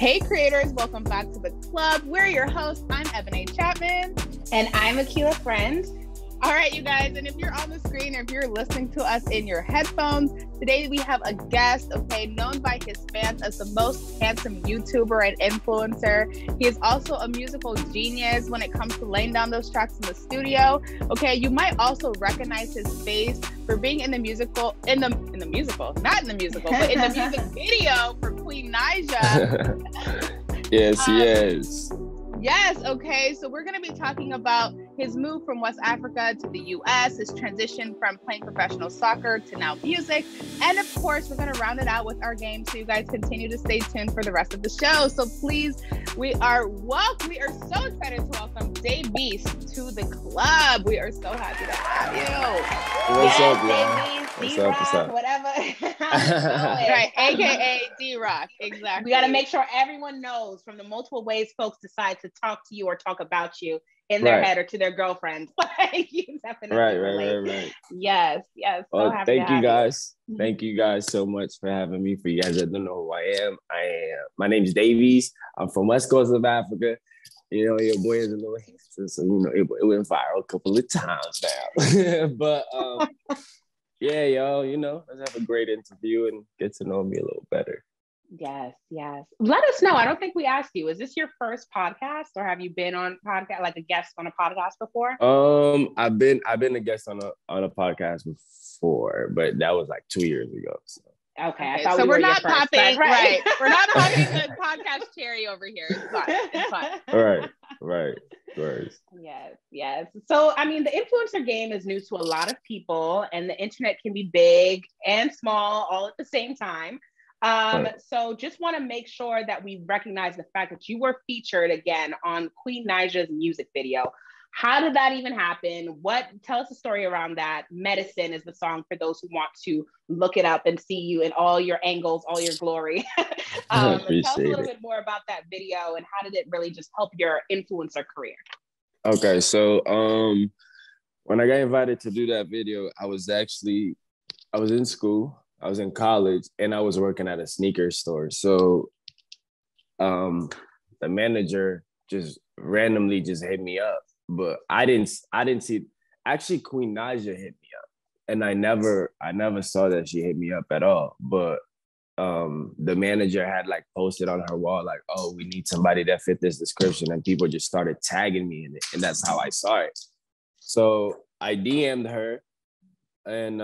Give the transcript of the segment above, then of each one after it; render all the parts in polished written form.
Hey creators, welcome back to the club. We're your hosts. I'm Untitled Chapter. And I'm Akila Friend. All right, you guys, and if you're on the screen or if you're listening to us in your headphones, today we have a guest, known by his fans as the most handsome YouTuber and influencer. He is also a musical genius when it comes to laying down those tracks in the studio. You might also recognize his face for being in the music video for Queen Naija. Yes. Yes, okay. So we're going to be talking about his move from West Africa to the US, his transition from playing professional soccer to now music. And of course, we're going to round it out with our game. So you guys continue to stay tuned for the rest of the show. So please, we are so excited to welcome Deivys to the club. We are so happy to have you. What's up, Deivys, D-Rock, whatever. Right, AKA D-Rock, exactly. We got to make sure everyone knows from the multiple ways folks decide to talk to you or talk about you in their head or to their girlfriends. You definitely right. Yes. So thank you guys. Thank you guys so much for having me. For you guys that don't know who I am, my name is Deivys. I'm from West Coast of Africa. Your boy is a little handsome, so it went viral a couple of times now. But let's have a great interview and get to know me a little better. Yes. Let us know. I don't think we asked you. Is this your first podcast, or have you been on podcast, like a guest on a podcast before? I've been a guest on a podcast before, but that was like 2 years ago. So. Okay. So we're not popping, right? We're not popping the podcast cherry over here. It's fine. Right. Yes. So, the influencer game is new to a lot of people, and the internet can be big and small all at the same time. So just want to make sure that we recognize the fact that you were featured again on Queen Naija's music video. How did that even happen? Tell us the story around that. Medicine is the song for those who want to look it up and see you in all your angles, all your glory. Tell us a little bit more about that video and how did it really just help your influencer career? Okay, so when I got invited to do that video, I was in school. I was in college and I was working at a sneaker store. So the manager just randomly just hit me up, but I didn't see, actually Queen Naija hit me up and I never saw that she hit me up at all. But the manager had like posted on her wall, like, oh, we need somebody that fit this description. And people just started tagging me in it. And that's how I saw it. So I DM'd her and,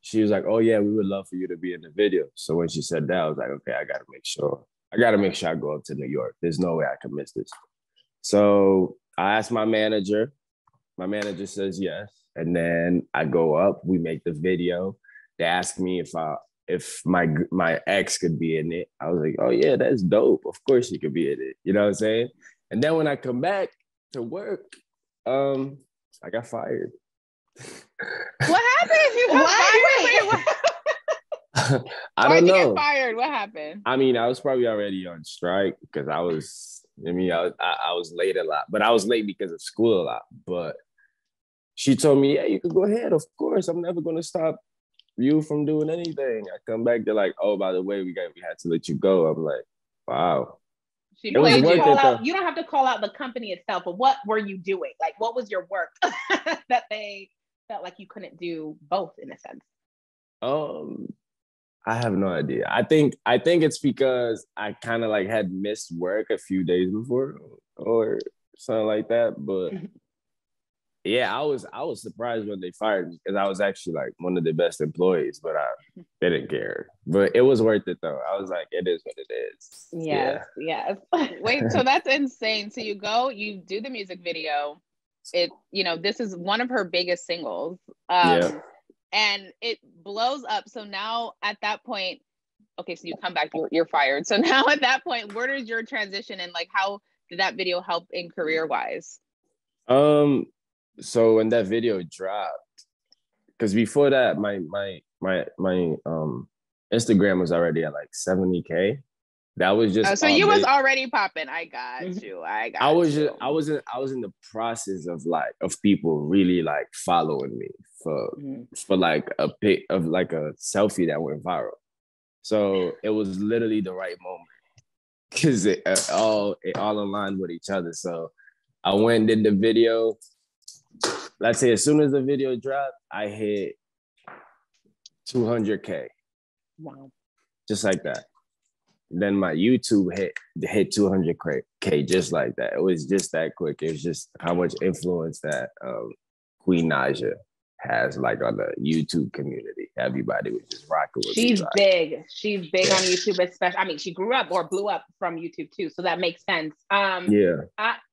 she was like, oh yeah, we would love for you to be in the video. So when she said that, I was like, okay, I gotta make sure I go up to New York. There's no way I can miss this. So I asked my manager. My manager says yes. And then I go up, we make the video. They ask me if my ex could be in it. I was like, oh yeah, that's dope. Of course she could be in it. You know what I'm saying? And then when I come back to work, I got fired. What happened? You got fired? Wait. I don't know. Why'd you get fired? What happened? I was probably already on strike because I was late a lot, but I was late because of school a lot. But she told me, yeah, you could go ahead. Of course, I'm never going to stop you from doing anything. I come back, they're like, oh, by the way, we had to let you go. I'm like, wow. You don't have to call out the company itself, but what were you doing? Like, what was your work that they felt like you couldn't do both in a sense? I have no idea. I think it's because I kind of like had missed work a few days before or something like that. But yeah, I was surprised when they fired me because I was actually like one of the best employees, but I didn't care. But it was worth it though. I was like, it is what it is. Yes. Wait, so that's insane. So you do the music video. This is one of her biggest singles. And it blows up. So now at that point, okay, so you come back, you're fired. So now at that point, where does your transition and like how did that video help in career wise? So when that video dropped, because before that, my Instagram was already at like 70K. That was just. So you was already popping. I got you. I was in the process of people really like following me for like a pic of like a selfie that went viral. So it was literally the right moment. because it all aligned with each other. So I went and did the video. Let's say as soon as the video dropped, I hit 200K. Wow. Just like that. Then my YouTube hit 200K just like that. It was just that quick. It was just how much influence that Queen Naija has like on the YouTube community. Everybody was just rocking with She's me. big. She's big on YouTube, especially. I mean, she grew up or blew up from YouTube too, so that makes sense. And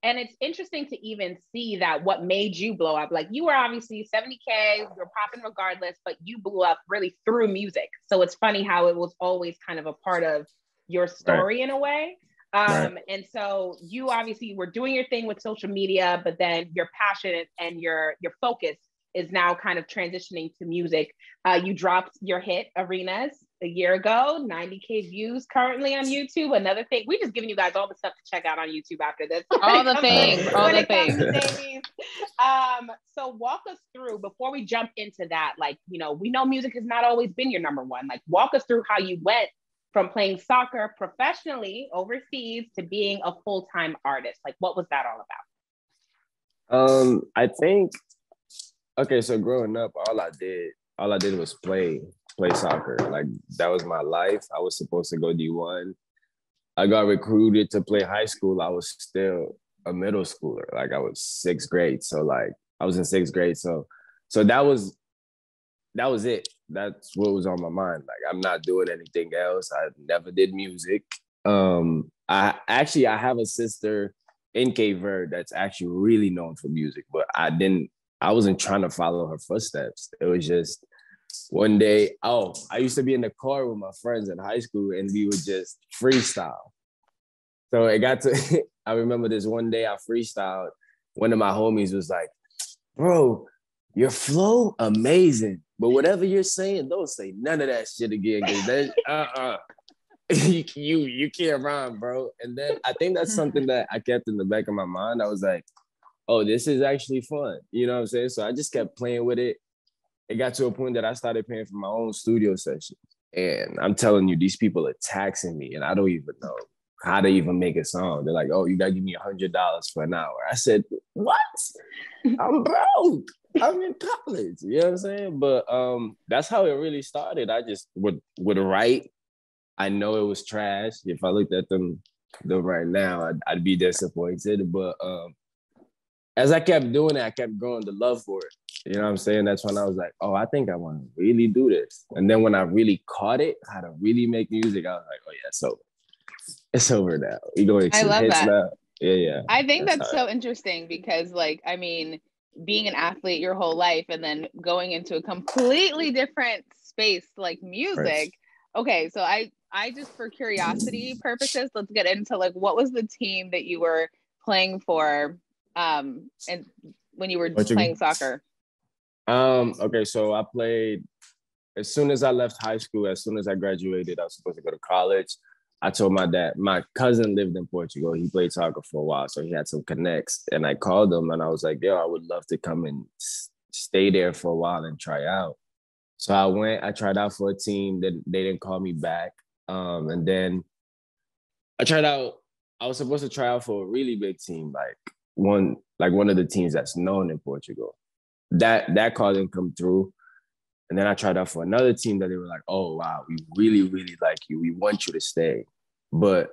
it's interesting to even see that what made you blow up. Like, you were obviously 70K, you were popping regardless, but you blew up really through music. So it's funny how it was always kind of a part of your story in a way. And so you obviously were doing your thing with social media, but then your passion and your focus is now kind of transitioning to music. You dropped your hit Arenas a year ago, 90K views currently on YouTube. Another thing, we just giving you guys all the stuff to check out on YouTube after this. All the things, all the things. So walk us through, before we jump into that, like, you know, we know music has not always been your number one. Like, walk us through how you went from playing soccer professionally overseas to being a full-time artist. Like, what was that all about? I think, okay, so growing up, all I did was play soccer. Like, that was my life. I was supposed to go D1. I got recruited to play high school. I was still a middle schooler. Like, I was sixth grade. So like, I was in sixth grade. So that was it. That's what was on my mind. Like, I'm not doing anything else. I never did music. I have a sister in Cape Verde that's actually really known for music, but I wasn't trying to follow her footsteps. It was just one day, I used to be in the car with my friends in high school and we would just freestyle. So it got to, I remember this one day I freestyled. One of my homies was like, bro, your flow, amazing. But whatever you're saying, don't say none of that shit again. Cause then, you can't rhyme, bro. And then I think that's something that I kept in the back of my mind. I was like, oh, this is actually fun. You know what I'm saying? So I just kept playing with it. It got to a point that I started paying for my own studio sessions. And I'm telling you, these people are taxing me and I don't even know how to even make a song. They're like, oh, you got to give me $100 for an hour. I said, what? I'm broke. I'm in college. You know what I'm saying? But that's how it really started. I just would write. I know it was trash. If I looked at them right now, I'd be disappointed. But as I kept doing it, I kept growing the love for it. You know what I'm saying? That's when I was like, oh, I think I want to really do this. And then when I really caught it, how to really make music, I was like, oh yeah, so it's over now. We going to hits now. Yeah. I think that's so interesting because, like, I mean, being an athlete your whole life and then going into a completely different space like music. Right. Okay, so I just, for curiosity purposes, let's get into, like, what was the team that you were playing for and when you were playing soccer? Okay, so I played as soon as I left high school, as soon as I graduated, I was supposed to go to college. I told my dad, my cousin lived in Portugal. He played soccer for a while, so he had some connects. And I called him and I was like, yo, I would love to come and stay there for a while and try out. So I went, I tried out for a team that they didn't call me back. And then I tried out, I was supposed to try out for a really big team, like one of the teams that's known in Portugal. That call didn't come through. And then I tried out for another team that they were like, oh, wow, we really, really like you. We want you to stay. But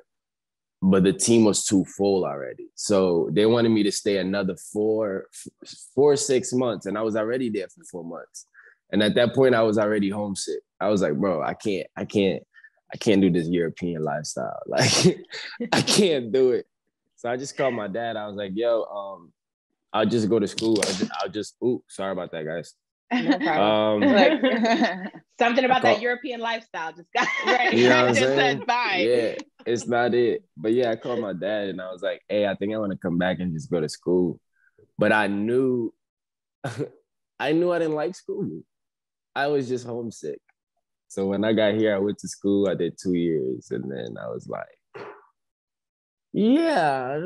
the team was too full already. So they wanted me to stay another 6 months. And I was already there for 4 months. And at that point, I was already homesick. I was like, bro, I can't do this European lifestyle. Like, I can't do it. So I just called my dad. I was like, yo, I'll just go to school. Sorry about that, guys. No problem. Something about that European lifestyle just got right. You know what I'm saying? Said bye. Yeah, it's not it. But yeah, I called my dad and I was like, hey, I think I want to come back and just go to school. But I knew I didn't like school. I was just homesick. So when I got here, I went to school. I did 2 years. And then I was like, yeah,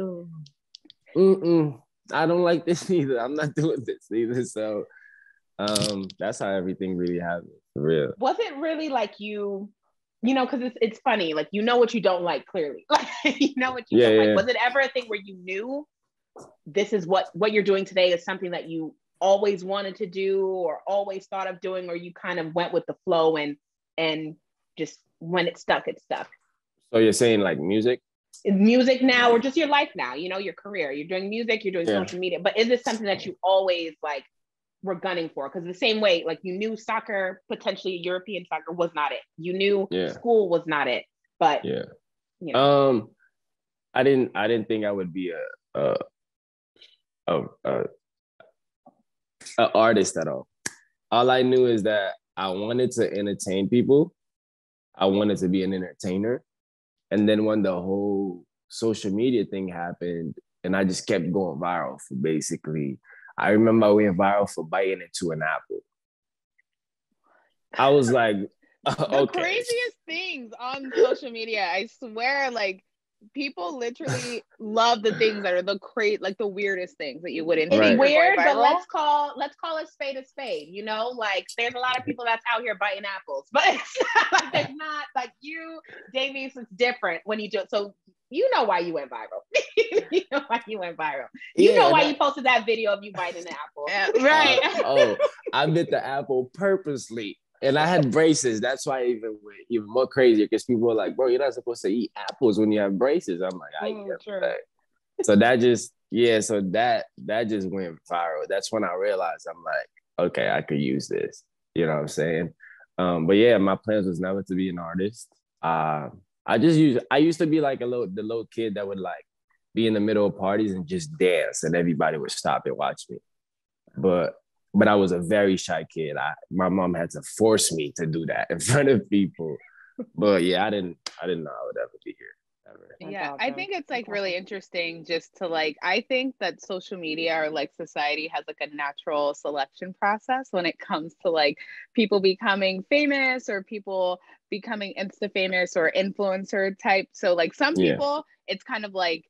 I don't like this either. I'm not doing this either. So that's how everything really happened, for real. Was it really like you you know, because it's funny, like, you know what you don't like, clearly. Like, you know what you don't like. Was it ever a thing where you knew this is what you're doing today is something that you always wanted to do or always thought of doing, or you kind of went with the flow and just when it stuck, it stuck? So you're saying like music now, or just your life now, you know, your career, you're doing music, you're doing social media, but is this something that you always like were gunning for? Because the same way, like, you knew soccer, potentially European soccer, was not it. You knew school was not it, but you know. I didn't think I would be a artist at all. All I knew is that I wanted to entertain people. I wanted to be an entertainer. And then when the whole social media thing happened, and I just kept going viral for basically, I remember I went viral for biting into an apple. I was like, the craziest things on social media, I swear, like, people literally love the things that are like the weirdest things that you wouldn't think. It's weird, but let's call a spade, you know? Like, there's a lot of people that's out here biting apples, but it's not, there's not, like, you, Deivys, it's different when you do it. So you know why you went viral. You know why you went viral. You know why you posted that video of you biting the apple. Right. I bit the apple purposely. And I had braces. That's why I even went even more crazier, because people were like, bro, you're not supposed to eat apples when you have braces. I'm like, I eat everything. So that just went viral. That's when I realized, I'm like, okay, I could use this. You know what I'm saying? But yeah, my plans was never to be an artist. I used to be like the little kid that would like be in the middle of parties and just dance, and everybody would stop and watch me. But I was a very shy kid. My mom had to force me to do that in front of people. But yeah, I didn't know I would ever be here. Ever. Yeah, I think it's like really interesting just to like, I think that social media or like society has like a natural selection process when it comes to like people becoming famous or people becoming Insta famous or influencer type. So like some people, it's kind of like,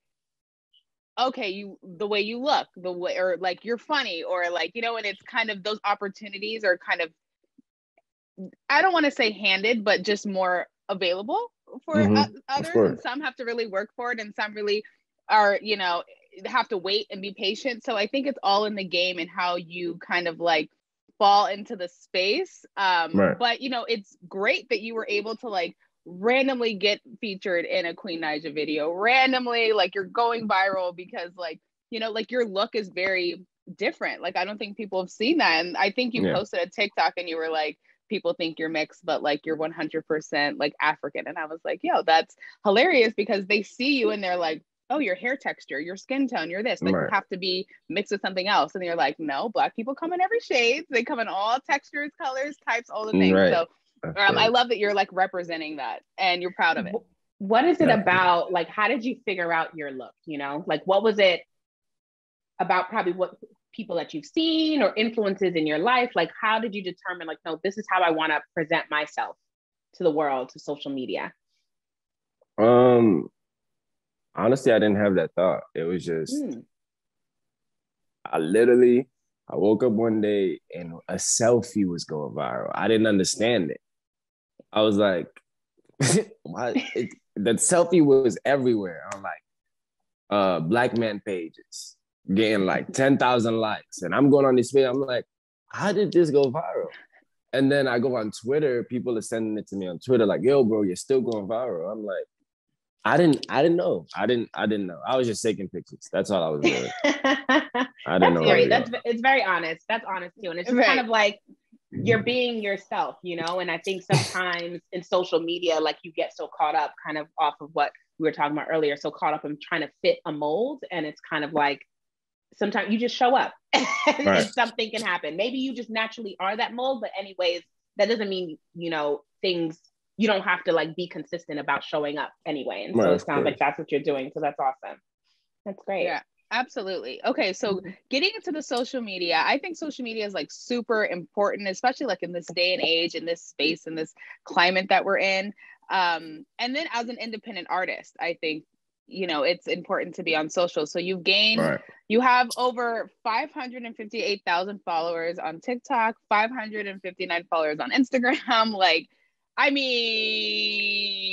okay, the way you look, the way, or like you're funny, or like, you know, and it's kind of those opportunities are kind of, I don't want to say handed, but just more available for others. And some have to really work for it, and some really are, you know, have to wait and be patient. So I think it's all in the game and how you kind of like fall into the space. But you know, it's great that you were able to like randomly get featured in a Queen Naija video, randomly, like you're going viral because like, you know, like your look is very different. Like, I don't think people have seen that. And I think you posted a TikTok and you were like, people think you're mixed, but like you're 100% like African. And I was like, yo, that's hilarious, because they see you and they're like, oh, your hair texture, your skin tone, you're this, like you have to be mixed with something else. And you're like, no, Black people come in every shade. They come in all textures, colors, types, all the things. So I love that you're like representing that and you're proud of it. What is it about? Like, how did you figure out your look? You know, like, what was it about? Probably what people that you've seen or influences in your life? Like, how did you determine, like, no, this is how I want to present myself to the world, to social media? Honestly, I didn't have that thought. It was just, I woke up one day and a selfie was going viral. I didn't understand it. I was like, why? That selfie was everywhere on like Black man pages, getting like 10,000 likes. And I'm going on this video, I'm like, how did this go viral? And then I go on Twitter, people are sending it to me on Twitter, like, yo, bro, you're still going viral. I'm like, I didn't know. I didn't know. I was just taking pictures. That's all I was doing. I didn't know. Great. It's very honest. That's honest too. And it's just kind of like, you're being yourself, you know? And I think sometimes in social media, like, you get so caught up kind of off of what we were talking about earlier, so caught up in trying to fit a mold. And it's kind of like, sometimes you just show up and something can happen. Maybe you just naturally are that mold, but anyways, that doesn't mean, you know, you don't have to like be consistent about showing up anyway. And so it sounds like that's what you're doing. So that's awesome. That's great. Yeah. Absolutely. Okay, so getting into the social media, I think social media is like super important, especially like in this day and age, in this space, in this climate that we're in. And then as an independent artist, I think, you know, it's important to be on social. So you've gained, you have over 558,000 followers on TikTok, 559 followers on Instagram. Like, I mean,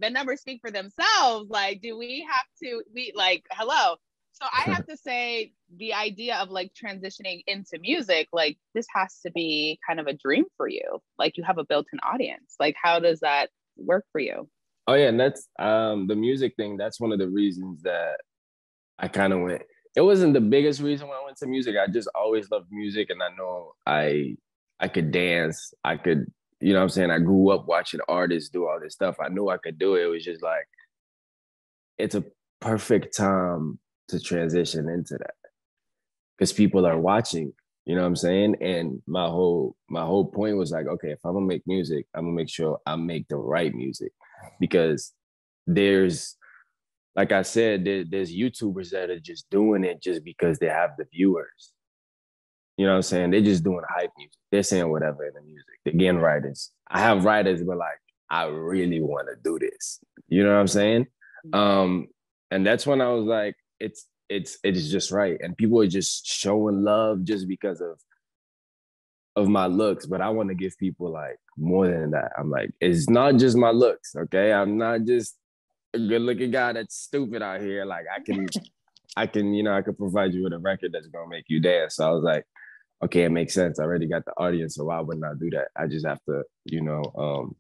the numbers speak for themselves. Like, do we have to, hello. So I have to say the idea of like transitioning into music, like this has to be kind of a dream for you. Like you have a built-in audience. Like, how does that work for you? Oh yeah, and that's the music thing. That's one of the reasons that I kind of went. It wasn't the biggest reason why I went to music. I just always loved music, and I know I could dance. I could, you know what I'm saying? I grew up watching artists do all this stuff. I knew I could do it. It was just like, it's a perfect time to transition into that because people are watching, you know what I'm saying? And my whole point was like, okay, if I'm gonna make music, I'm gonna make sure I make the right music because there's, like I said, there's YouTubers that are just doing it just because they have the viewers. You know what I'm saying? They're just doing hype music. They're saying whatever in the music. They're getting writers. I have writers, but like, I really want to do this. You know what I'm saying? And that's when I was like, it's just right. And people are just showing love just because of my looks. But I want to give people like more than that. I'm like, it's not just my looks, okay? I'm not just a good-looking guy that's stupid out here. Like I can, I could provide you with a record that's gonna make you dance. So I was like, okay, it makes sense. I already got the audience, so why wouldn't I do that? I just have to,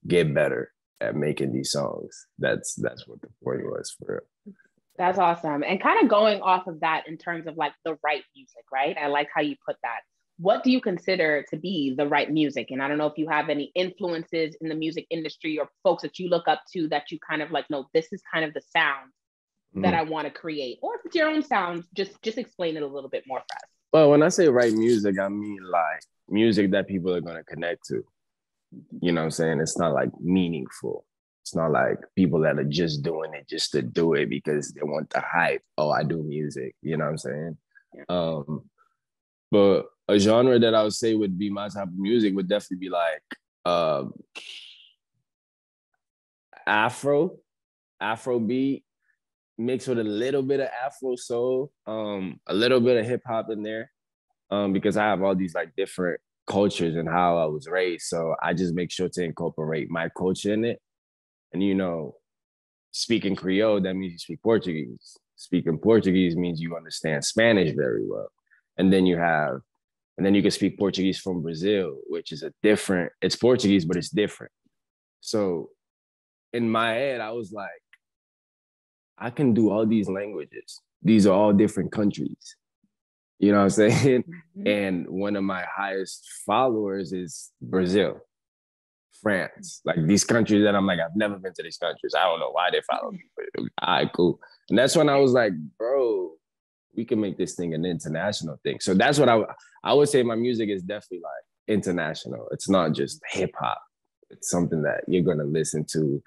get better at making these songs. That's what the point was for real. That's awesome. And kind of going off of that in terms of like the right music, right? I like how you put that. What do you consider to be the right music? And I don't know if you have any influences in the music industry or folks that you look up to that you kind of like, no, this is kind of the sound that I want to create. Or if it's your own sound, just explain it a little bit more for us. Well, when I say right music, I mean like music that people are gonna connect to. You know what I'm saying? It's not like meaningful. It's not like people that are just doing it just to do it because they want the hype. Oh, I do music. You know what I'm saying? Yeah. But a genre that I would say would be my type of music would definitely be like Afrobeat mixed with a little bit of Afro soul, a little bit of hip hop in there, because I have all these like different cultures and how I was raised. So I just make sure to incorporate my culture in it. And speaking Creole, that means you speak Portuguese. Speaking Portuguese means you understand Spanish very well. And then you can speak Portuguese from Brazil, which is it's Portuguese, but it's different. So in my head, I was like, I can do all these languages. These are all different countries. You know what I'm saying? Mm-hmm. And one of my highest followers is Brazil, France, like these countries that I'm like, I've never been to these countries. I don't know why they follow me, but all right, cool. And that's when I was like, bro, we can make this thing an international thing. So that's what I would say my music is definitely like international. It's not just hip hop. It's something that you're going to listen to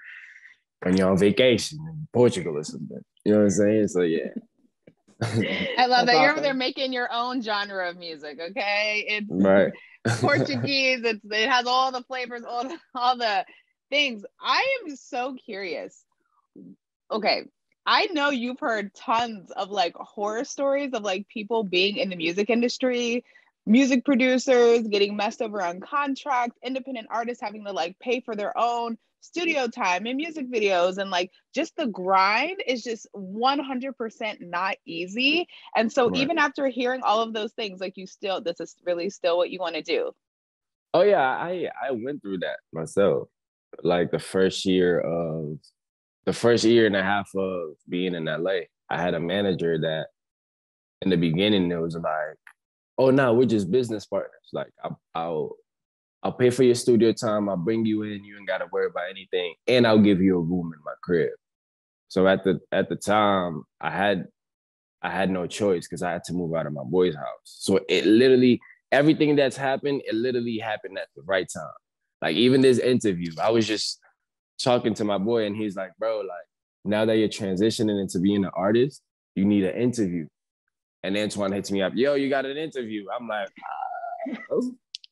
when you're on vacation in Portugal or something. You know what I'm saying? So yeah. I love that. Awesome. You're over there making your own genre of music, okay? It's right. Portuguese. It has all the flavors, all the things. I am so curious. Okay, I know you've heard tons of like horror stories of like people being in the music industry, music producers getting messed over on contract, independent artists having to like pay for their own studio time and music videos, and like just the grind is just 100% not easy. And so right. Even after hearing all of those things, like this is really still what you want to do. Oh yeah, I went through that myself. Like the first year and a half of being in LA, I had a manager that in the beginning it was like, oh no, we're just business partners. Like I'll pay for your studio time. I'll bring you in. You ain't got to worry about anything. And I'll give you a room in my crib. So at the time, I had no choice because I had to move out of my boy's house. So it literally, everything that's happened, it literally happened at the right time. Like even this interview, I was just talking to my boy and he's like, bro, like now that you're transitioning into being an artist, you need an interview. And Antoine hits me up, yo, you got an interview. I'm like,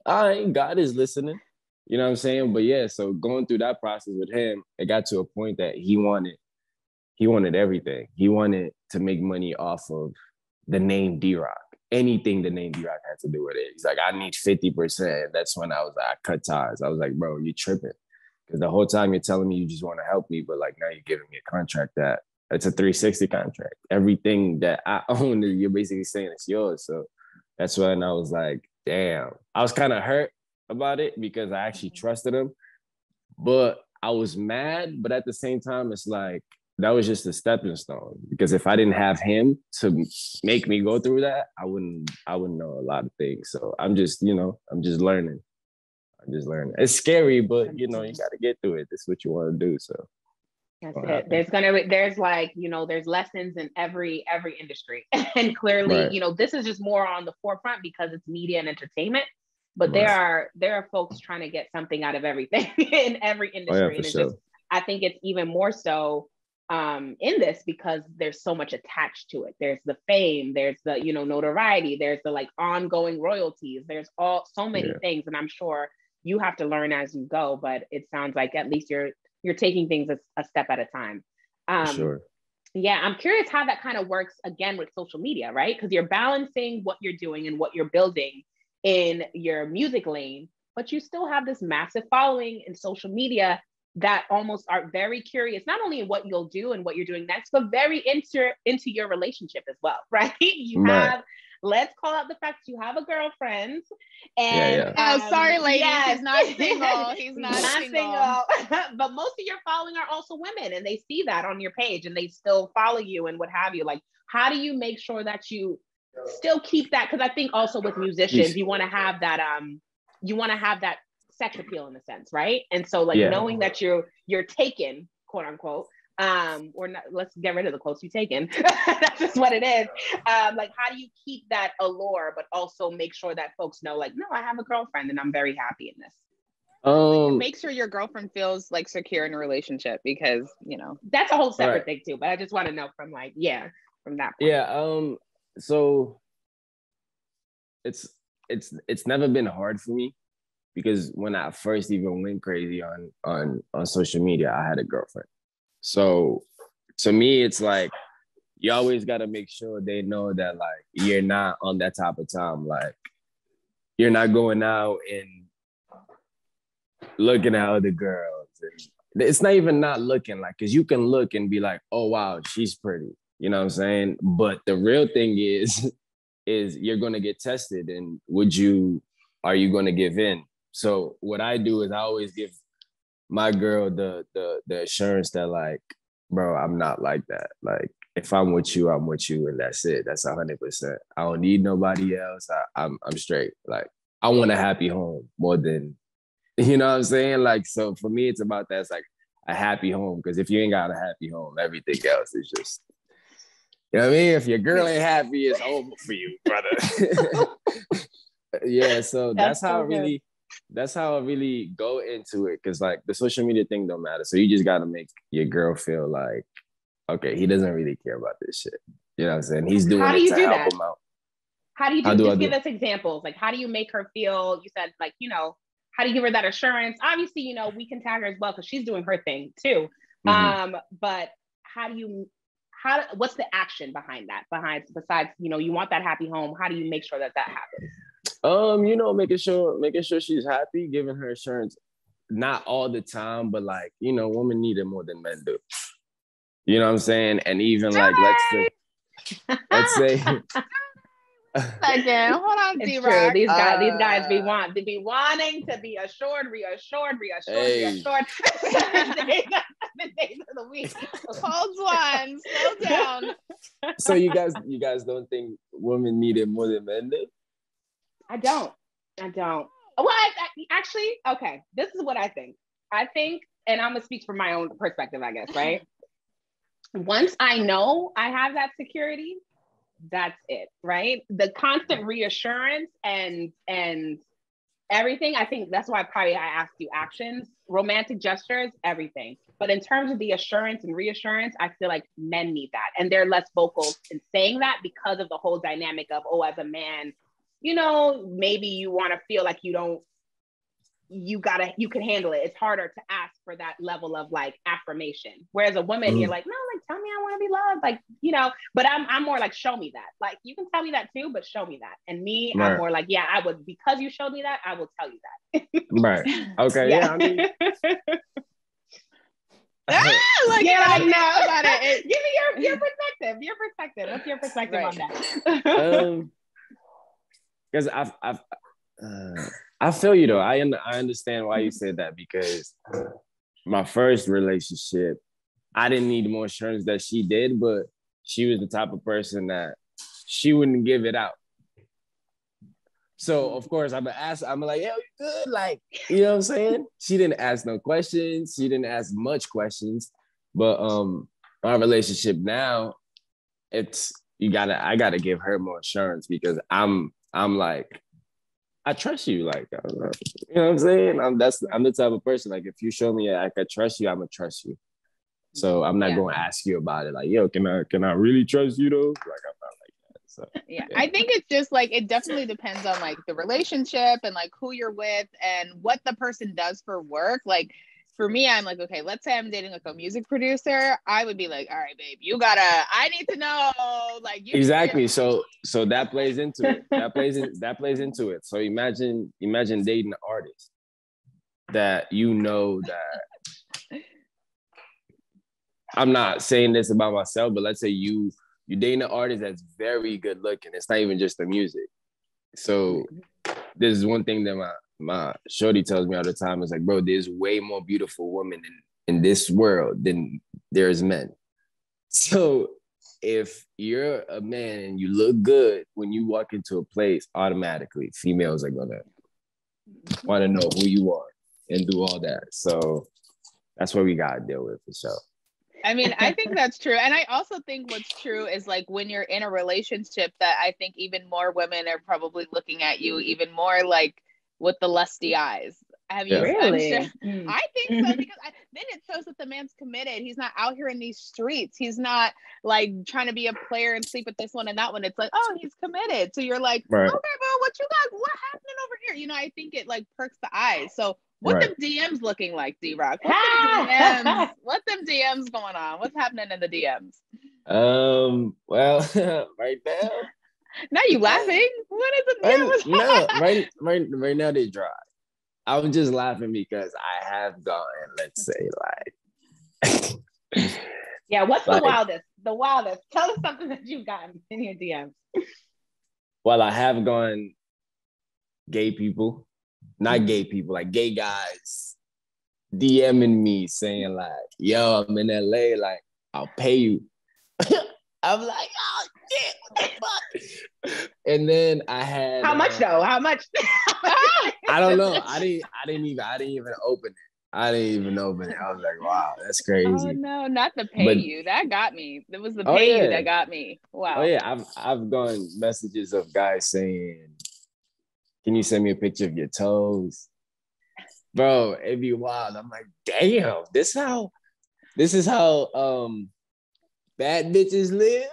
all right, God is listening. You know what I'm saying? But yeah, so going through that process with him, it got to a point that he wanted everything. He wanted to make money off of the name D-Rock. Anything the name D-Rock had to do with it. He's like, I need 50%. That's when I cut ties. I was like, bro, you tripping. Because the whole time you're telling me you just want to help me, but like now you're giving me a contract that it's a 360 contract. Everything that I own, you're basically saying it's yours. So that's when I was like, damn. I was kind of hurt about it because I actually trusted him, but I was mad. But at the same time, it's like, that was just a stepping stone, because if I didn't have him to make me go through that, I wouldn't know a lot of things. So I'm just learning. It's scary, but you got to get through it. That's what you want to do. So that's it. There's lessons in every industry. And clearly, right. This is just more on the forefront because it's media and entertainment. But right. there are folks trying to get something out of everything in every industry. Oh, yeah, and it's sure. just, I think it's even more so in this because there's so much attached to it. There's the fame, there's the notoriety, there's the like ongoing royalties, there's so many things, and I'm sure you have to learn as you go, but it sounds like at least you're taking things a step at a time. Sure. Yeah, I'm curious how that kind of works again with social media, right? Because you're balancing what you're doing and what you're building in your music lane, but you still have this massive following in social media that almost are very curious, not only in what you'll do and what you're doing next, but very into your relationship as well, right? Let's call out the fact you have a girlfriend. And sorry, ladies, he's not single. He's not single. But most of your following are also women, and they see that on your page and they still follow you and what have you. Like, how do you make sure that you still keep that? Because I think also with musicians, you want to have that sex appeal in a sense, right? And so like knowing that you're taken, quote unquote, or not, let's get rid of the quotes, you taken. That's just what it is. Like, how do you keep that allure, but also make sure that folks know, like, no, I have a girlfriend and I'm very happy in this. Make sure your girlfriend feels like secure in a relationship, because that's a whole separate thing too. But I just want to know from from that point. Yeah. So it's never been hard for me, because when I first even went crazy on social media, I had a girlfriend. So to me, it's like, you always got to make sure they know that like you're not on that type of time. Like, you're not going out and looking at other girls. And it's not even not looking, like, because you can look and be like, oh, wow, she's pretty. You know what I'm saying? But the real thing is you're going to get tested. And are you going to give in? So what I do is I always give my girl the assurance that like, bro, I'm not like that. Like, if I'm with you, I'm with you, and that's it. That's 100%. I don't need nobody else. I'm straight. Like, I want a happy home more than, you know what I'm saying? Like, so for me, it's about that. It's like a happy home, because if you ain't got a happy home, everything else is just, you know what I mean? If your girl ain't happy, it's over for you, brother. Yeah, so that's how I really go into it, because like the social media thing don't matter. So you just got to make your girl feel like, okay, he doesn't really care about this shit. You know what I'm saying? He's doing it to help him out. How do you do? Just give us examples. Like, how do you make her feel? You said like, how do you give her that assurance? Obviously, we can tag her as well because she's doing her thing too. Mm-hmm. But what's the action behind that? Besides, you want that happy home. How do you make sure that happens? Making sure she's happy, giving her assurance, not all the time, but like, women need it more than men do. You know what I'm saying? And even like, let's say. Second, hold on, D-Rock. These guys be wanting to be assured, reassured. Hey. 7 days of the week. Hold on, slow down. So you guys don't think women need it more than men do? I don't. Well, I actually, okay, this is what I think. I think, and I'm gonna speak from my own perspective, I guess, right? Once I know I have that security, that's it, right? The constant reassurance and everything, I think that's why I asked you actions, romantic gestures, everything. But in terms of the assurance and reassurance, I feel like men need that. And they're less vocal in saying that because of the whole dynamic of, as a man, maybe you want to feel like you can handle it. It's harder to ask for that level of like affirmation. Whereas a woman, you're like, no, like tell me I want to be loved. Like, you know, but I'm more like, show me that. Like, you can tell me that too, but show me that. And me, Right. I'm more like, yeah, I would, because you showed me that, I will tell you that. Right. Okay. Yeah. I mean, like, yeah, I like, know no. about it. Give me your perspective. Your perspective. What's your perspective on that? Because I feel you though. I understand why you said that, because my first relationship, I didn't need more assurance that she did, but she was the type of person that she wouldn't give it out. So of course I'm like, yo, you good? Like, you know what I'm saying? She didn't ask no questions. She didn't ask much questions. But our relationship now, I gotta give her more assurance, because I'm like, I trust you. Like, you know what I'm saying? I'm the type of person, like, if you show me I can trust you, I'm gonna trust you. So I'm not going to ask you about it. Like, yo, can I really trust you though? Like, I'm not like that. So yeah, I think it's just like, it definitely depends on like the relationship and like who you're with and what the person does for work. Like for me, I'm like, okay, let's say I'm dating like a music producer. I would be like, all right, babe, I need to know, like, you exactly. So that plays into it. That plays into it. So imagine dating an artist that you know that. I'm not saying this about myself, but let's say you dating an artist that's very good looking. It's not even just the music. So this is one thing that my shorty tells me all the time. Is like, bro, there's way more beautiful women in this world than there's men. So if you're a man and you look good, when you walk into a place, automatically females are gonna want to know who you are and do all that. So that's what we gotta deal with for sure. I mean, I think that's true. And I also think what's true is like when you're in a relationship, that I think even more women are probably looking at you even more like with the lusty eyes. Have you? Really? I'm sure, I think so, because then it shows that the man's committed. He's not out here in these streets. He's not like trying to be a player and sleep with this one and that one. It's like, oh, he's committed. So you're like, right. Okay, bro, what you got? What happening over here? You know, I think it like perks the eyes. So what right. them DMs looking like, D-Rock? What them DMs going on? What's happening in the DMs? Well, right now. Now you laughing? What is it? Right now they dry. I'm just laughing because I have gone, let's say, like. Yeah, what's like, the wildest? Tell us something that you've gotten in your DMs. Well, I have gone gay people. Not gay people, like gay guys DMing me saying like, yo, I'm in LA, like, I'll pay you. I'm like, oh shit, what the fuck? And then I had how much though? How much? I don't know. I didn't even open it. I didn't even open it. I was like, wow, that's crazy. Oh no, not the pay you. That got me. It was the pay you that got me. Wow. Oh yeah, I've gone messages of guys saying, can you send me a picture of your toes? Bro, it'd be wild. I'm like, damn, this is how bad bitches live.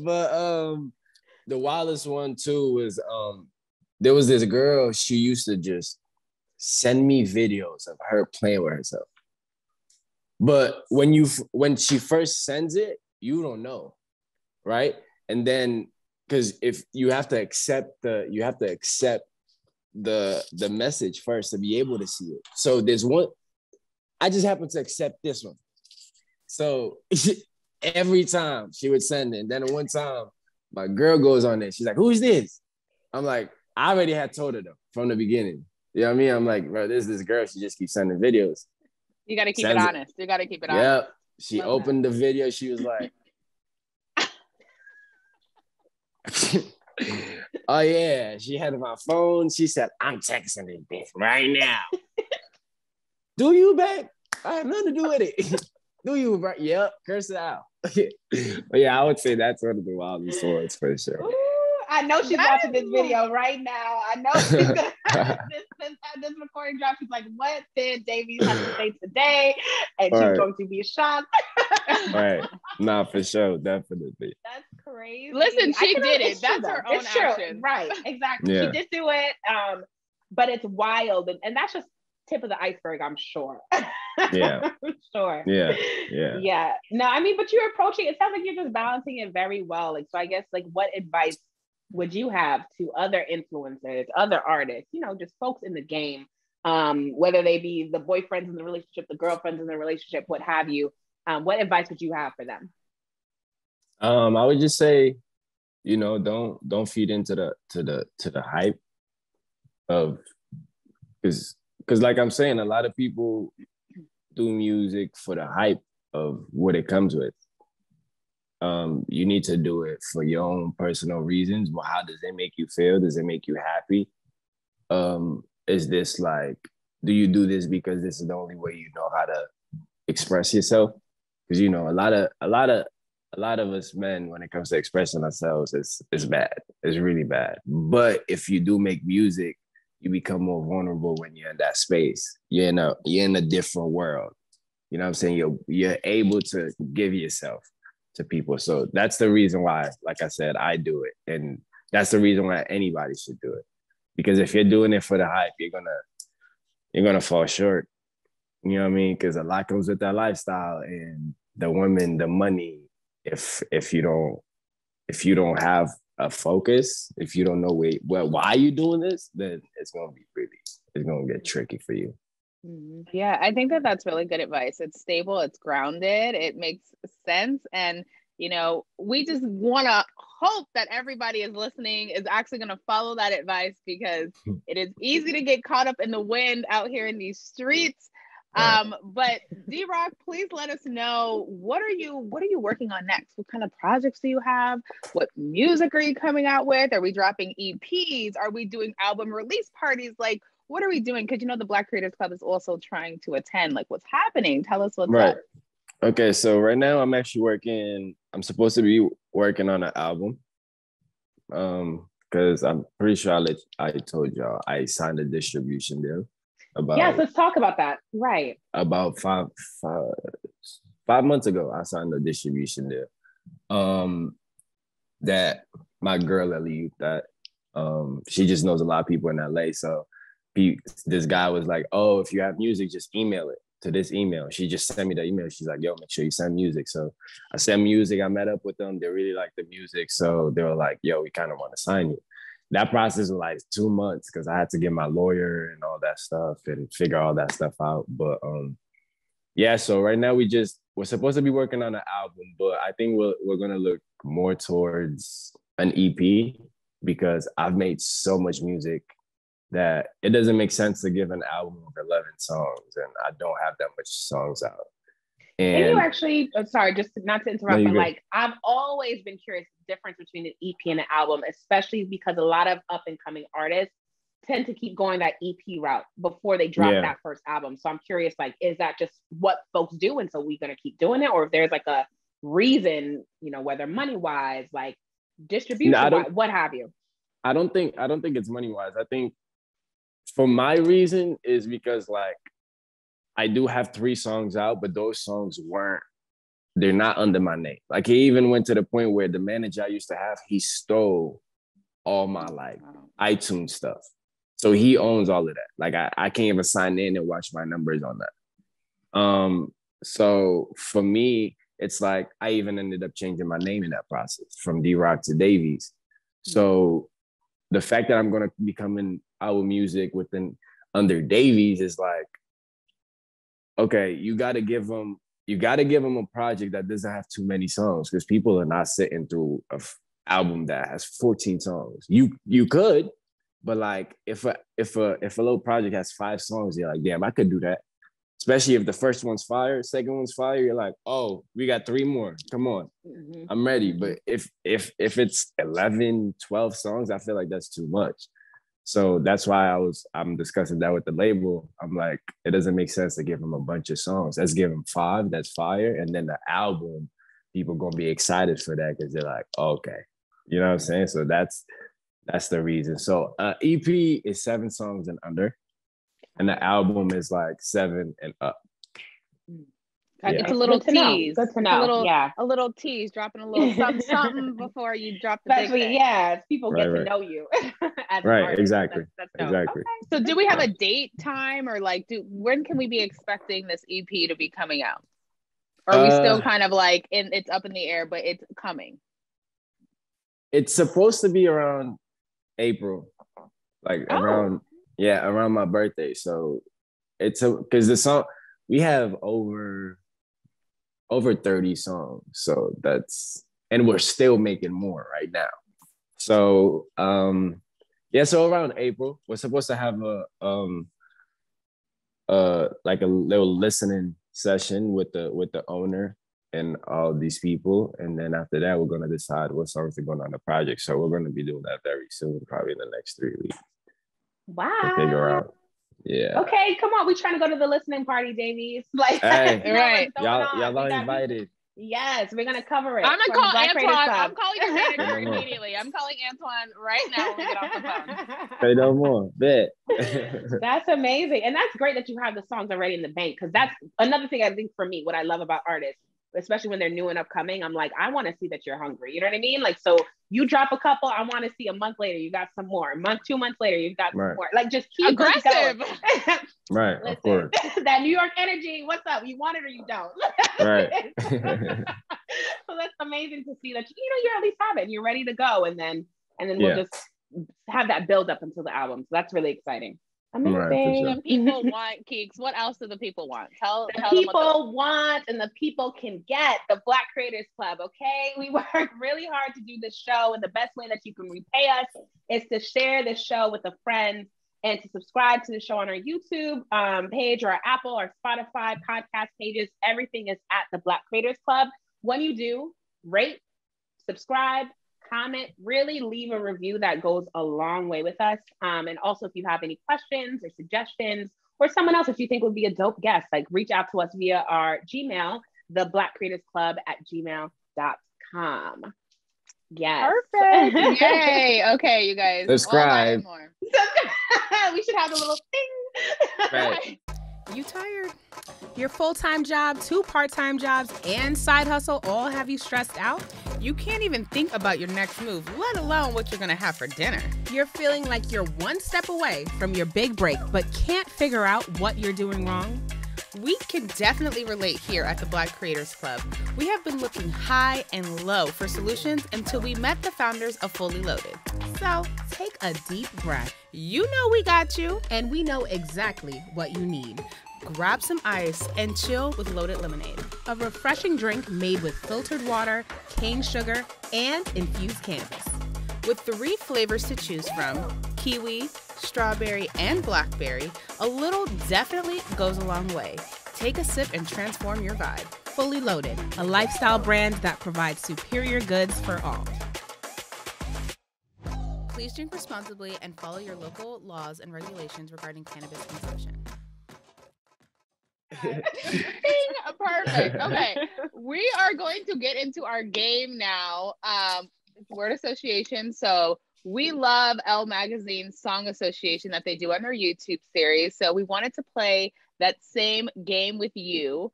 But the wildest one too was there was this girl, she used to just send me videos of her playing with herself. But when she first sends it, you don't know, right? And then because if you have to accept the message first to be able to see it. So there's one, I just happen to accept this one. So every time she would send it, and then one time my girl goes on there, she's like, "Who's this?" I'm like, I already had told her though from the beginning. You know what I mean? I'm like, bro, this girl, she just keeps sending videos. You got to keep it honest. You got to keep it honest. Yeah. She opened the video. She was like, oh yeah, she had my phone. She said, I'm texting this bitch right now. Do you, babe? I have nothing to do with it. Do you, bro? Yep, curse it out. But yeah, I would say that's one of the wildest ones for sure. Ooh, I know she's watching this video right now. I know she's gonna have this recording drop. She's like, what did Deivys have to say today? And she's going to be shocked. Right. Nah, for sure, definitely. That's crazy. Listen, she did it. That's her own action. Right, exactly. Yeah. She did do it. But it's wild. And that's just tip of the iceberg, I'm sure. Yeah. Sure. Yeah. Yeah. Yeah. No, I mean, but you're approaching, it sounds like you're just balancing it very well. Like, so I guess like what advice would you have to other influencers, other artists, you know, just folks in the game, whether they be the boyfriends in the relationship, the girlfriends in the relationship, what have you? What advice would you have for them? I would just say, you know, don't feed into the hype of, because like I'm saying, a lot of people do music for the hype of what it comes with. You need to do it for your own personal reasons. Well, how does it make you feel? Does it make you happy? Is this like, do you do this because this is the only way you know how to express yourself? Because you know, a lot of us men, when it comes to expressing ourselves, it's bad. It's really bad. But if you do make music, you become more vulnerable when you're in that space. You're in a different world. You know what I'm saying? You're able to give yourself to people. So that's the reason why, like I said, I do it. And that's the reason why anybody should do it. Because if you're doing it for the hype, you're gonna fall short. You know what I mean? Because a lot comes with that lifestyle and the women, the money. If you don't have a focus, if you don't know why you doing this, then it's gonna get tricky for you. Yeah, I think that that's really good advice. It's stable, it's grounded, it makes sense. And, you know, we just want to hope that everybody is listening is actually going to follow that advice, because it is easy to get caught up in the wind out here in these streets. But D-Rock, please let us know, what are you working on next? What kind of projects do you have? What music are you coming out with? Are we dropping EPs? Are we doing album release parties? Like, what are we doing? Because you know the Black Creators Club is also trying to attend. Like, what's happening? Tell us what's up. Okay, so right now I'm supposed to be working on an album. Because I'm pretty sure I told y'all I signed a distribution deal. Yes, let's talk about that. Right. About 5 months ago, I signed a distribution deal. That my girl Ellie, that she just knows a lot of people in LA. So this guy was like, "Oh, if you have music, just email it to this email." She just sent me the email. She's like, "Yo, make sure you send music." So I sent music. I met up with them. They really liked the music, so they were like, "Yo, we kind of want to sign you." That process was like 2 months because I had to get my lawyer and all that stuff and figure all that stuff out. But yeah, so right now we're supposed to be working on an album, but I think we're gonna look more towards an EP, because I've made so much music that it doesn't make sense to give an album of 11 songs, and I don't have that much songs out. And you actually, sorry, just not to interrupt, but like, I've always been curious the difference between an EP and an album, especially because a lot of up and coming artists tend to keep going that EP route before they drop that first album. So I'm curious, like, is that just what folks do? And so we're going to keep doing it? Or if there's like a reason, you know, whether money wise, like distribution wise, what have you? I don't think it's money wise. I think for my reason is because like, I do have 3 songs out, but those songs they're not under my name. Like, he even went to the point where the manager I used to have, he stole all my like iTunes stuff. So he owns all of that. Like, I can't even sign in and watch my numbers on that. So for me, it's like I even ended up changing my name in that process from D-Rock to Deivys. So the fact that I'm going to be coming out with music under Deivys is like, okay, you got to give them a project that doesn't have too many songs, because people are not sitting through an album that has 14 songs. You could, but like if a little project has 5 songs, you're like, damn, I could do that. Especially if the first one's fire, second one's fire, you're like, oh, we got 3 more. Come on, I'm ready. But if it's 11, 12 songs, I feel like that's too much. So that's why I'm discussing that with the label. I'm like, it doesn't make sense to give them a bunch of songs. Let's give them 5, that's fire. And then the album, people gonna be excited for that because they're like, oh, okay. You know what I'm saying? So that's the reason. So EP is 7 songs and under, and the album is like 7 and up. It's a little tease. Good to know. A little tease, dropping a little something before you drop the big thing. As people get to know you as an artist. Exactly. That's exactly. Okay. So do we have a date, time, or like when can we be expecting this EP to be coming out? Or are we still kind of like it's up in the air, but it's coming? It's supposed to be around April, like around my birthday. So it's because the song we have over 30 songs, so and we're still making more right now. So so around April we're supposed to have like a little listening session with the owner and all these people, and then after that we're going to decide what songs are going on the project. So we're going to be doing that very soon, probably in the next 3 weeks. Wow. To figure out. Yeah. Okay, come on. We're trying to go to the listening party, Deivys. Like, hey, right. Y'all are invited. Yes, we're gonna cover it. I'm gonna call Antoine. I'm calling your manager immediately. I'm calling Antoine right now when we get off the phone. Say no more. Bet. That's amazing. And that's great that you have the songs already in the bank, because that's another thing I think for me, what I love about artists, especially when they're new and upcoming, I'm like, I want to see that you're hungry. You know what I mean? Like, so you drop a couple, I want to see a month later, you got some more. 2 months later, you've got some more. Like, just keep aggressive. Going. Right, listen, of course. That New York energy, what's up? You want it or you don't. Right. So that's amazing to see that, you at least have it and you're ready to go. And then we'll just have that build up until the album. So that's really exciting. Amazing. Right, the people want, Keeks. What else do the people want? Tell people want, and the people can get the Black Creators Club. Okay, we work really hard to do this show, and the best way that you can repay us is to share this show with a friend and to subscribe to the show on our YouTube page or our Apple or Spotify podcast pages. Everything is at the Black Creators Club. When you do, rate, subscribe, comment, really leave a review. That goes a long way with us. And also, if you have any questions or suggestions, or someone else that you think would be a dope guest, like reach out to us via our Gmail, theblackcreatorsclub@gmail.com. Yes. Perfect. Yay. Okay, you guys. Subscribe. More. We should have a little thing. Right. You tired? Your full-time job, 2 part-time jobs, and side hustle all have you stressed out? You can't even think about your next move, let alone what you're gonna have for dinner. You're feeling like you're one step away from your big break, but can't figure out what you're doing wrong? We can definitely relate here at the Black Creators Club. We have been looking high and low for solutions until we met the founders of Fully Loaded. So take a deep breath. You know we got you, and we know exactly what you need. Grab some ice and chill with Loaded Lemonade, a refreshing drink made with filtered water, cane sugar, and infused cannabis. With 3 flavors to choose from, kiwi, strawberry, and blackberry, a little definitely goes a long way. Take a sip and transform your vibe. Fully Loaded, a lifestyle brand that provides superior goods for all. Please drink responsibly and follow your local laws and regulations regarding cannabis consumption. Perfect. Okay, we are going to get into our game now. Word association. So we love Elle Magazine's song association that they do on their YouTube series. So we wanted to play that same game with you.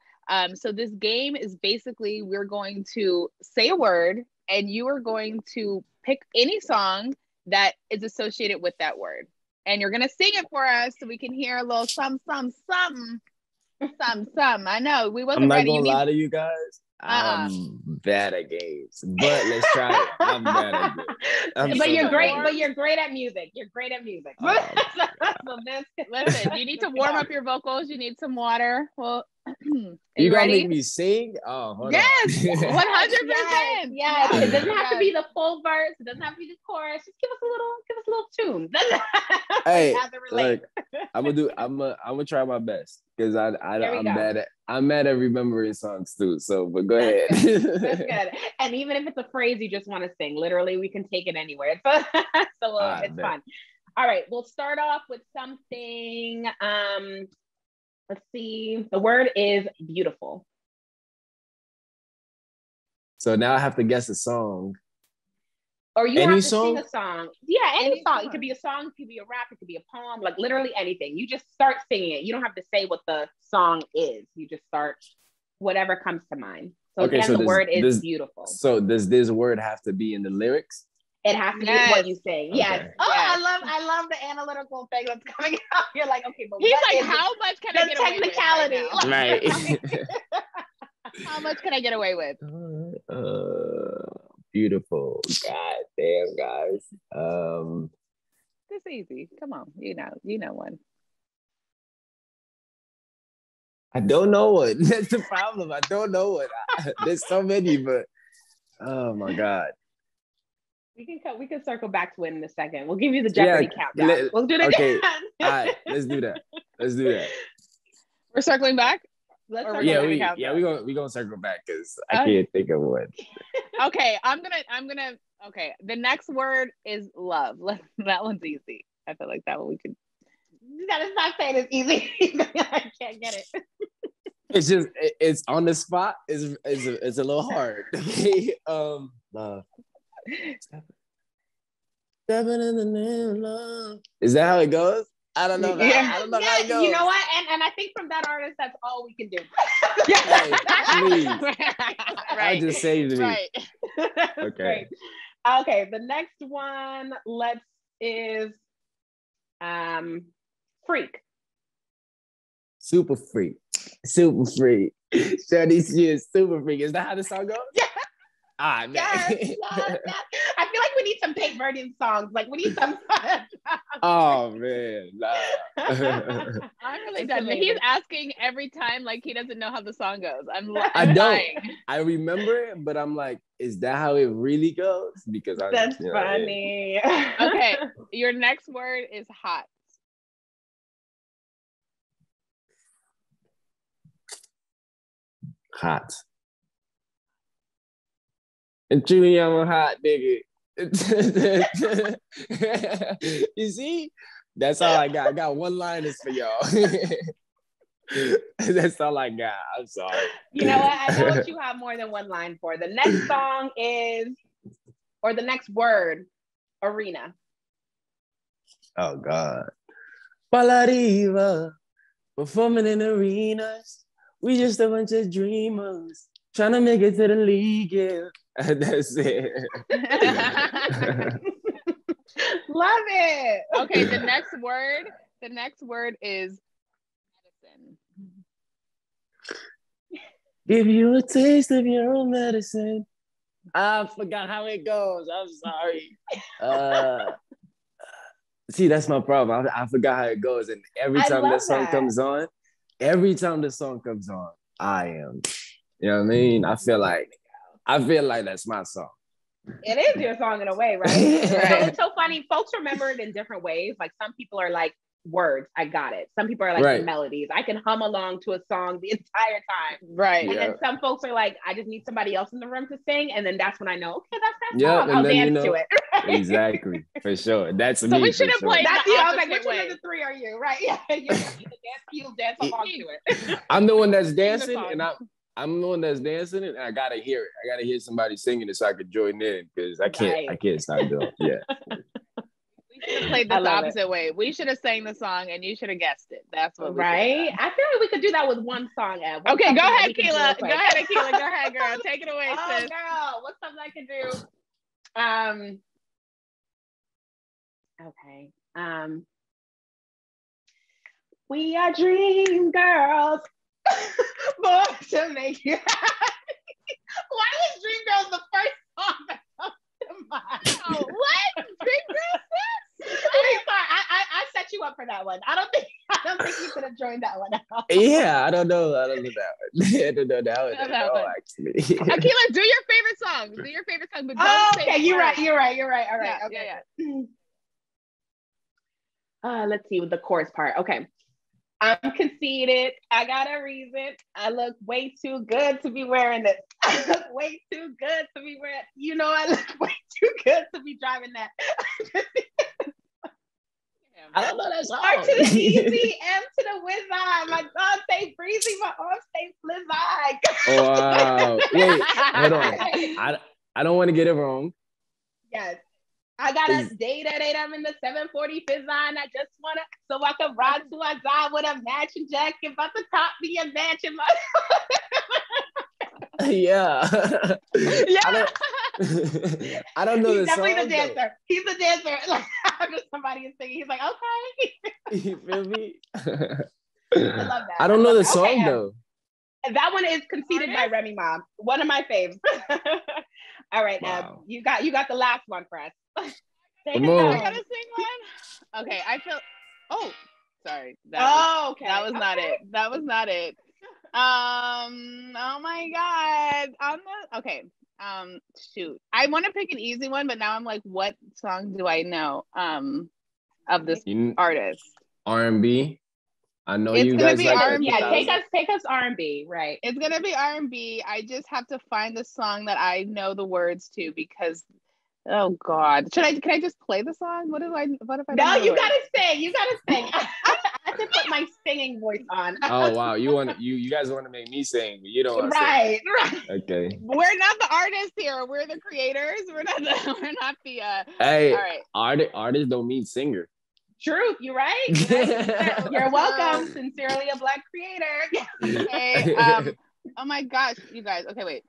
So this game is basically, we're going to say a word and you are going to pick any song that is associated with that word. And you're going to sing it for us so we can hear a little something. I know we wasn't ready. I'm not gonna lie to you guys. I'm bad at games, but let's try it. I'm bad at games. But you're great. But you're great at music. You're great at music. Listen, you need to warm up your vocals. You need some water. Well, you gonna ready? make me sing? Oh, hold yes, 100%. Yes. It doesn't have to be the full verse. It doesn't have to be the chorus. Just give us a little tune. Hey, like I'm gonna try my best because I'm bad at remembering songs too. So, but go ahead. That's good. And even if it's a phrase you just want to sing, literally, we can take it anywhere. So it's fun. All right, we'll start off with something. Let's see. The word is beautiful. So now I have to guess a song. Or you have to sing a song. Yeah, any song. It could be a song, it could be a rap, it could be a poem, like literally anything. You just start singing it. You don't have to say what the song is. You just start whatever comes to mind. So Okay, again, so the word is beautiful. So does this word have to be in the lyrics? It has to be what you sing. Yes. Okay. Oh, Yes. I love the analytical thing that's coming out. You're like, okay, but He's what like, is how much can I the get away with technicality? right now? Right. How much can I get away with? Beautiful. God damn, guys. This easy. Come on, you know one. I don't know what. That's the problem. I don't know what. There's so many, but oh my God. We can circle back to it in a second. We'll give you the Jeopardy countdown. We'll do it okay. again. All right, let's do that. We're circling back. We're gonna circle back because I can't think of one. Okay, I'm gonna. Okay, the next word is love. That one's easy. I feel like that one we could. That is not saying it's easy. I can't get it. It's just it's on the spot. It's a little hard. Okay. Love. Stepping in the name of love. Is that how it goes? I don't know. I don't know how it goes. You know what? And I think from that artist, that's all we can do. Hey, please. Right. I just saved me. Right. Okay. Great. Okay. The next one is freak. Super freak. Shorty, she is super freak. Is that how the song goes? Yeah. Ah, man. Yes. I feel like we need some Kate Vernon songs. Like we need some. Oh man, nah. I'm really done. He's asking every time like he doesn't know how the song goes. I don't. Lying. I remember it, but I'm like, is that how it really goes? Because that's funny. Okay, your next word is hot. Hot. And truly, I'm a hot nigga. You see? That's all I got. I got one liners for y'all. That's all I got. I'm sorry. You know what? I know what you have more than one line for. The next song is, or the next word, arena. Oh God. Palariva, performing in arenas. We just a bunch of dreamers trying to make it to the league. Yeah. That's it. Love it. Okay, the next word is medicine. Give you a taste of your own medicine. I forgot how it goes. I'm sorry. See, that's my problem. I forgot how it goes. And every time the song comes on, I am. You know what I mean? I feel like that's my song. It is your song in a way, right? So it's so funny. Folks remember it in different ways. Like some people are like, words, I got it. Some people are like the melodies. I can hum along to a song the entire time. Right. And then some folks are like, I just need somebody else in the room to sing. And then that's when I know, okay, that's that song. I'll dance to it. Exactly. For sure. That's me. So we should have played that's the you. I was opposite like, which way. one of the three are you? Right. Yeah. You'll dance along to it. I'm the one that's dancing and I'm the one that's dancing it, and I gotta hear it. I gotta hear somebody singing it so I could join in because I can't stop doing it. Yeah. We should have played this the opposite way. We should have sang the song and you should have guessed it. That's what right. I feel like we could do that with one song. Okay, go ahead, Keela. Go ahead, Keela. Go ahead, girl. Take it away, sis. Girl, what's something I can do? Okay. We are dream girls. Born to make you happy. Why was Dream Girls the first song that comes to mind? Oh, what? Dream Girls? Sorry, I set you up for that one. I don't think you could have joined that one out. Yeah, I don't know that one. I don't know that one at all, actually. Akila, do your favorite song. But don't say okay, you're right. All right. Okay. Yeah. Let's see with the chorus part. Okay. I'm conceited. I got a reason. I look way too good to be wearing this. I look way too good to be wearing. You know, I look way too good to be driving that. I don't know that song. R to the easy, M to the whiz eye. My dog stay breezy, my arm stay flizz eye. Wow. Wait, hold on. I don't want to get it wrong. Yes. I got a date at 8. I'm in the 740 Fizz line. I just wanna so I can ride till I die with a matching jacket. About the top be a mansion. Yeah. Yeah. I don't know He's the definitely song. the dancer. He's the dancer. Like after somebody is singing, he's like, okay. You feel me? I love that. I don't know the that. song Okay, though. And that one is conceded by Remy Ma. One of my faves. All right, Wow. you got the last one for us. Come on. I gotta sing one. Okay, I feel. Oh, sorry. Okay. That was not it. That was not it. Oh my God. Okay. Shoot. I want to pick an easy one, but now I'm like, what song do I know? Of this artist. R&B. I know It's you gonna guys be like R&B. Yeah, take us R&B, right? It's gonna be R&B. I just have to find the song that I know the words to because, oh God, can I just play the song? What if I? No, you gotta sing. You gotta sing. I have to put my singing voice on. Oh wow, you guys want to make me sing, but you don't want to Right. Okay. We're not the artists here. We're the creators. We're not the. Hey, all right. Artist don't mean singer. Truth, you're right. You're welcome. Sincerely, a Black creator. Okay. Oh my gosh, you guys. Okay, wait.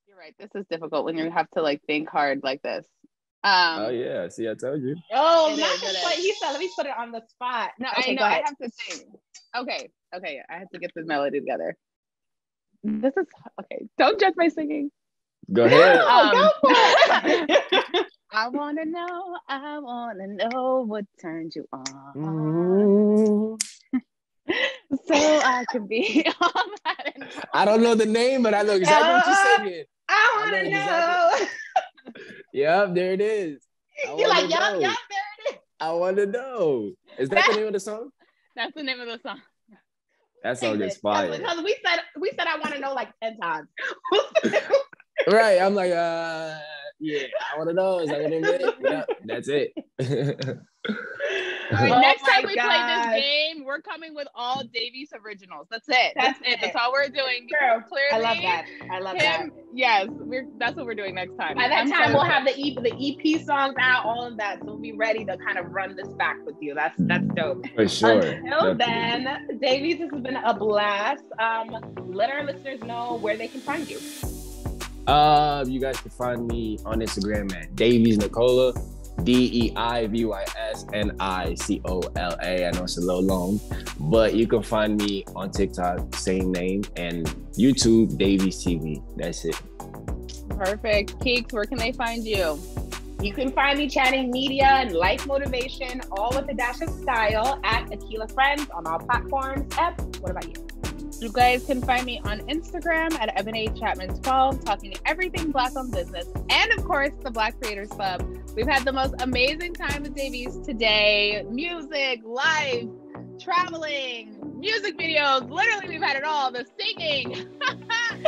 You're right. This is difficult when you have to like think hard like this. Oh yeah, see, I told you. Oh, he said, let me put it on the spot. No, okay, I know. I have to sing. Okay. I have to get the melody together. This is okay. Don't judge my singing. Go ahead. Go for it. I wanna know what turned you on. So I can be all that. I don't know the name, but I know exactly what you're singing. I wanna know. Yep, there it is. You're like, yup, there it is. I want to know. Is that the name of the song? That's the name of the song. That song is fire. Because we said I want to know like 10 times. Right. I'm like, yeah, I want to know. Is that what it is? Yeah, that's it. All right, next time we play this game, we're coming with all Deivys originals. That's it. That's it. That's all we're doing. True. Clearly, I love that. that. Yes, that's what we're doing next time. By that time, we'll have the EP songs out, all of that. So we'll be ready to kind of run this back with you. That's dope. For sure. Until then, Deivys, this has been a blast. Let our listeners know where they can find you. You guys can find me on Instagram at Deivys Nicola, DeivysNicola. I know it's a little long, but you can find me on TikTok, same name, and YouTube, Deivys TV. That's it. Perfect. Keeks, where can they find you? You can find me chatting media and life motivation, all with a dash of style, at Aquila Friends on all platforms. Eb, what about you? You guys can find me on Instagram at EbonyChapman12, talking everything Black owned business, and of course, the Black Creators Club. We've had the most amazing time with Deivys today. Music, life, traveling, music videos. Literally, we've had it all. The singing,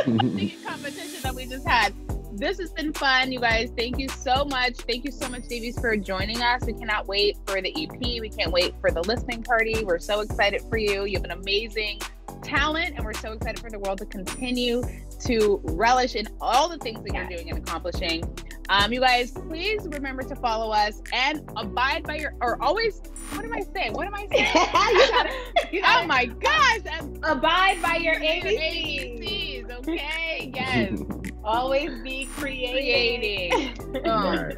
singing competition that we just had. This has been fun, you guys. Thank you so much. Thank you so much, Deivys, for joining us. We cannot wait for the EP. We can't wait for the listening party. We're so excited for you. You have an amazing talent, and we're so excited for the world to continue to relish in all the things that you're doing and accomplishing. You guys, please remember to follow us and abide by your, or always, what am I saying? Oh my gosh. Abide by your ABCs, okay? Yes. Always be creating. All right.